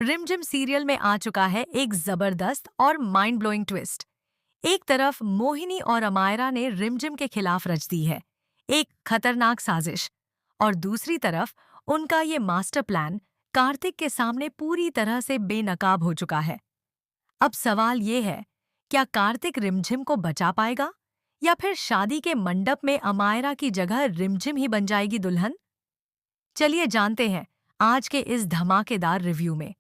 रिमझिम सीरियल में आ चुका है एक जबरदस्त और माइंड ब्लोइंग ट्विस्ट। एक तरफ मोहिनी और अमायरा ने रिमझिम के खिलाफ रच दी है एक खतरनाक साजिश, और दूसरी तरफ उनका ये मास्टर प्लान कार्तिक के सामने पूरी तरह से बेनकाब हो चुका है। अब सवाल ये है, क्या कार्तिक रिमझिम को बचा पाएगा या फिर शादी के मंडप में अमायरा की जगह रिमझिम ही बन जाएगी दुल्हन? चलिए जानते हैं आज के इस धमाकेदार रिव्यू में।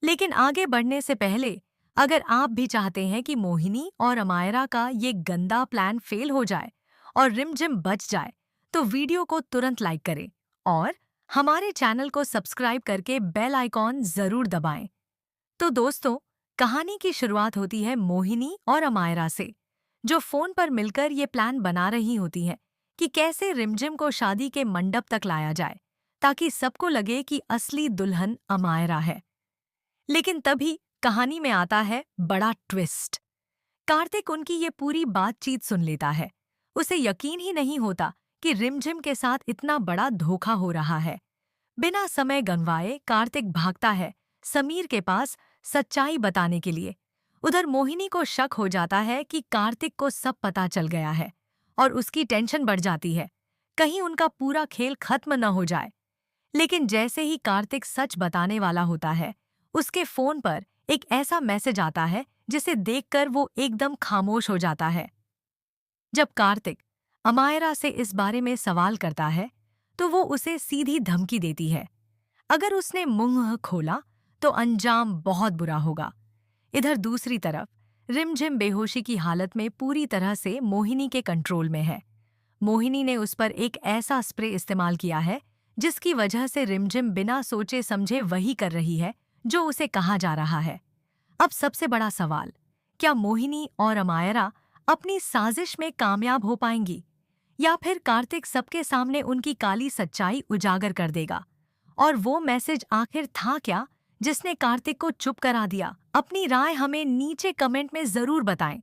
लेकिन आगे बढ़ने से पहले, अगर आप भी चाहते हैं कि मोहिनी और अमायरा का ये गंदा प्लान फेल हो जाए और रिमझिम बच जाए, तो वीडियो को तुरंत लाइक करें और हमारे चैनल को सब्सक्राइब करके बेल आइकॉन जरूर दबाएं। तो दोस्तों, कहानी की शुरुआत होती है मोहिनी और अमायरा से, जो फोन पर मिलकर ये प्लान बना रही होती हैं कि कैसे रिमझिम को शादी के मंडप तक लाया जाए, ताकि सबको लगे कि असली दुल्हन अमायरा है। लेकिन तभी कहानी में आता है बड़ा ट्विस्ट। कार्तिक उनकी ये पूरी बातचीत सुन लेता है। उसे यकीन ही नहीं होता कि रिमझिम के साथ इतना बड़ा धोखा हो रहा है। बिना समय गंवाए कार्तिक भागता है समीर के पास सच्चाई बताने के लिए। उधर मोहिनी को शक हो जाता है कि कार्तिक को सब पता चल गया है और उसकी टेंशन बढ़ जाती है, कहीं उनका पूरा खेल खत्म न हो जाए। लेकिन जैसे ही कार्तिक सच बताने वाला होता है, उसके फोन पर एक ऐसा मैसेज आता है जिसे देखकर वो एकदम खामोश हो जाता है। जब कार्तिक अमायरा से इस बारे में सवाल करता है, तो वो उसे सीधी धमकी देती है। अगर उसने मुंह खोला तो अंजाम बहुत बुरा होगा। इधर दूसरी तरफ रिमझिम बेहोशी की हालत में पूरी तरह से मोहिनी के कंट्रोल में है। मोहिनी ने उस पर एक ऐसा स्प्रे इस्तेमाल किया है जिसकी वजह से रिमझिम बिना सोचे समझे वही कर रही है जो उसे कहा जा रहा है। अब सबसे बड़ा सवाल, क्या मोहिनी और अमायरा अपनी साजिश में कामयाब हो पाएंगी या फिर कार्तिक सबके सामने उनकी काली सच्चाई उजागर कर देगा? और वो मैसेज आखिर था क्या जिसने कार्तिक को चुप करा दिया? अपनी राय हमें नीचे कमेंट में जरूर बताएं।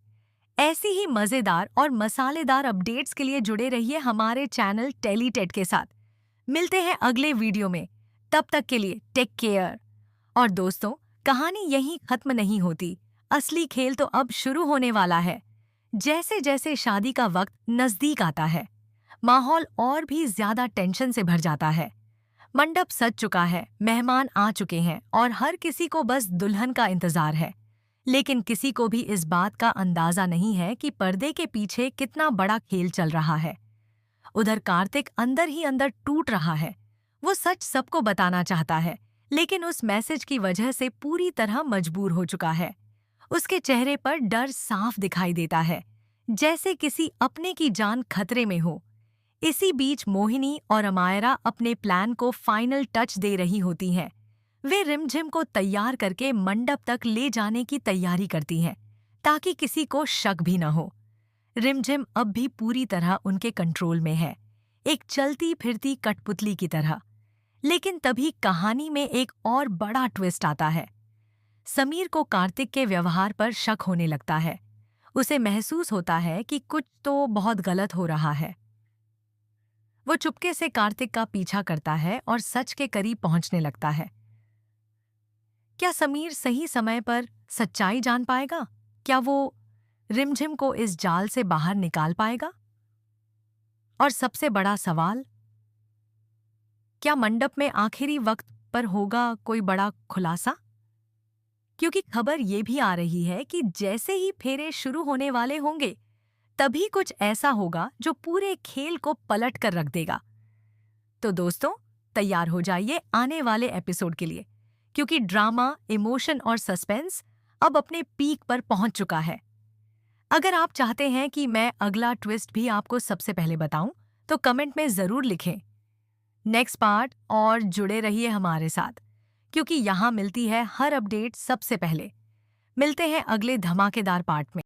ऐसी ही मजेदार और मसालेदार अपडेट्स के लिए जुड़े रहिए हमारे चैनल टेलीटेट के साथ। मिलते हैं अगले वीडियो में, तब तक के लिए टेक केयर। और दोस्तों, कहानी यहीं खत्म नहीं होती। असली खेल तो अब शुरू होने वाला है। जैसे जैसे शादी का वक्त नजदीक आता है, माहौल और भी ज्यादा टेंशन से भर जाता है। मंडप सज चुका है, मेहमान आ चुके हैं और हर किसी को बस दुल्हन का इंतजार है। लेकिन किसी को भी इस बात का अंदाजा नहीं है कि पर्दे के पीछे कितना बड़ा खेल चल रहा है। उधर कार्तिक अंदर ही अंदर टूट रहा है। वो सच सबको बताना चाहता है, लेकिन उस मैसेज की वजह से पूरी तरह मजबूर हो चुका है। उसके चेहरे पर डर साफ दिखाई देता है, जैसे किसी अपने की जान खतरे में हो। इसी बीच मोहिनी और अमायरा अपने प्लान को फाइनल टच दे रही होती हैं। वे रिमझिम को तैयार करके मंडप तक ले जाने की तैयारी करती हैं, ताकि किसी को शक भी न हो। रिमझिम अब भी पूरी तरह उनके कंट्रोल में है, एक चलती फिरती कठपुतली की तरह। लेकिन तभी कहानी में एक और बड़ा ट्विस्ट आता है। समीर को कार्तिक के व्यवहार पर शक होने लगता है। उसे महसूस होता है कि कुछ तो बहुत गलत हो रहा है। वो चुपके से कार्तिक का पीछा करता है और सच के करीब पहुंचने लगता है। क्या समीर सही समय पर सच्चाई जान पाएगा? क्या वो रिमझिम को इस जाल से बाहर निकाल पाएगा? और सबसे बड़ा सवाल, क्या मंडप में आखिरी वक्त पर होगा कोई बड़ा खुलासा? क्योंकि खबर ये भी आ रही है कि जैसे ही फेरे शुरू होने वाले होंगे, तभी कुछ ऐसा होगा जो पूरे खेल को पलट कर रख देगा। तो दोस्तों, तैयार हो जाइए आने वाले एपिसोड के लिए, क्योंकि ड्रामा, इमोशन और सस्पेंस अब अपने पीक पर पहुंच चुका है। अगर आप चाहते हैं कि मैं अगला ट्विस्ट भी आपको सबसे पहले बताऊं, तो कमेंट में जरूर लिखें नेक्स्ट पार्ट और जुड़े रहिए हमारे साथ, क्योंकि यहाँ मिलती है हर अपडेट सबसे पहले। मिलते हैं अगले धमाकेदार पार्ट में।